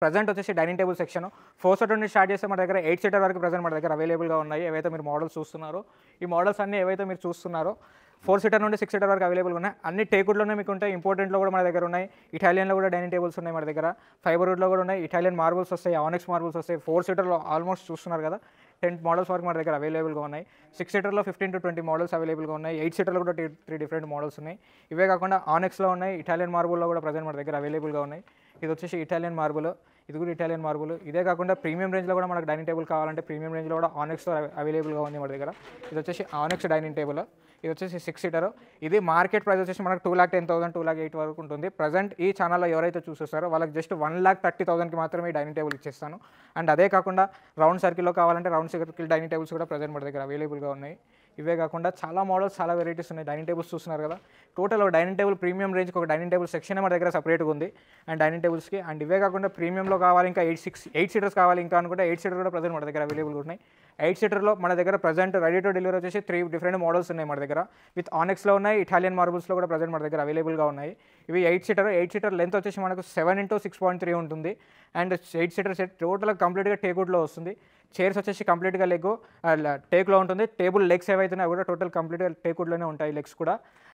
Present వచ్చేసి dining table section 4 seater నుండి start చేస్తే మన దగ్గర 8 సీటర్ వరకు ప్రెజెంట్ మన దగ్గర అవైలబుల్గా ఉన్నాయి. ఏవైతే మీరు మోడల్స్ చూస్తున్నారో ఈ మోడల్స్ అన్నీ ఏవైతే మీరు చూస్తున్నారో 4 సీటర్ నుండి 6 సీటర్ వరకు అవైలబుల్గా ఉన్నాయి. అన్ని టేకుడ్లోనే మీకు ఉంటాయి. ఇంపోర్టెంట్లో కూడా మన దగ్గర ఉన్నాయి. ఇటాలియన్లో కూడా డైనింగ్ టేబుల్స్ ఉన్నాయి మన దగ్గర. ఫైబర్ వుడ్లో కూడా ఉన్నాయి. ఇటాలియన్ మార్బుల్స్ వస్తాయి, ఆనెక్స్ మార్బుల్స్ వస్తాయి. 4 సీటర్లో ఆల్మోస్ట్ చూస్తున్నారు కదా 10 మోడల్స్ వరకు మన దగ్గర అవైలబుల్గా ఉన్నాయి. 6 సీటర్లో 15 to 20 మోడల్స్ అవైలబుల్గా ఉన్నాయి. 8 సీటర్లో కూడా 3 డిఫరెంట్ మోడల్స్ ఉన్నాయి. ఇవే కాకుండా ఆనెక్స్లో ఉన్నాయి, ఇటాలియన్ మార్బుల్లో కూడా ప్రజెంట్ మన దగ్గర అవైలబుల్గా ఉన్నాయి. ఇది వచ్చేసి ఇటాలియన్ మార్బుల్, ఇది కూడా ఇటాలియన్ మార్బుల్. ఇదే కాకుండా ప్రీమియం రేంజ్లో కూడా మనకు డైనింగ్ టేబుల్ కావాలంటే ప్రీమియం రేంజ్లో కూడా ఆనెక్స్తో అవైలబుల్గా ఉంది మన దగ్గర. ఇది వచ్చేసి ఆనెక్స్ డైనింగ్ టేబుల్, ఇది వచ్చేసి 6 సీటర్. ఇది మార్కెట్ ప్రైస్ వచ్చేసి మనకు 2,10,000 2,08,000 వరకు ఉంటుంది. ప్రజెంట్ ఈ ఛానల్లో ఎవరైతే చూసేస్తారో వాళ్ళకి జస్ట్ 1,30,000కి మాత్రమే ఈ డైనింగ్ టేబుల్ ఇచ్చేస్తాను. అండ్ అదే కాకుండా రౌండ్ సర్కిల్లో కావాలంటే రౌండ్ సర్కిల్ డైనింగ్ టేబుల్స్ కూడా ప్రజెంట్ మన దగ్గర అవైలబుల్గా ఉన్నాయి. ఇవే కాకుండా చాలా మోడల్స్, చాలా వెరైటీస్ ఉన్నాయి. డైనింగ్ టేబుల్స్ చూస్తున్నారు కదా, టోటల్ ఒక డైనింగ్ టేబుల్ ప్రీమియం రేంజ్కి ఒక డైనింగ్ టేబుల్ సెక్షన్ మన దగ్గర సపరేట్గా ఉంది అండ్ డైనింగ్ టేబుల్స్కి. అండ్ ఇవే కాకుండా ప్రీమియంలో కావాలి ఇంకా 8 సీటర్స్ కావాలి ఇంకా అనుకుంటే 8 సీటర్ కూడా ప్రజెంట్ మన దగ్గర అవైలబుల్గా ఉన్నాయి. 8 సీటర్లో మన దగ్గర ప్రజెంట్ రెడీ టు డెలివరీ వచ్చేసి 3 డిఫరెంట్ మోడల్స్ ఉన్నాయి మన దగ్గర. విత్ ఆనెక్స్లో ఉన్నాయి, ఇటాలియన్ మార్బుల్స్లో కూడా ప్రజెంట్ మన దగ్గర అవైలబుల్గా ఉన్నాయి. ఇవి 8 సీటర్ లెంత్ వచ్చేసి మనకు 7 into 6.3 ఉంటుంది. అండ్ 8 సీటర్ సెట్ టోటల్ కంప్లీట్గా టేకుడ్లో వస్తుంది. చైర్స్ వచ్చేసి కంప్లీట్గా టేక్లో ఉంటుంది. టేబుల్ లెగ్స్ ఏవైతున్నాయో కూడా టోటల్ కంప్లీట్గా టేకుడ్లోనే ఉంటాయి లెగ్స్ కూడా.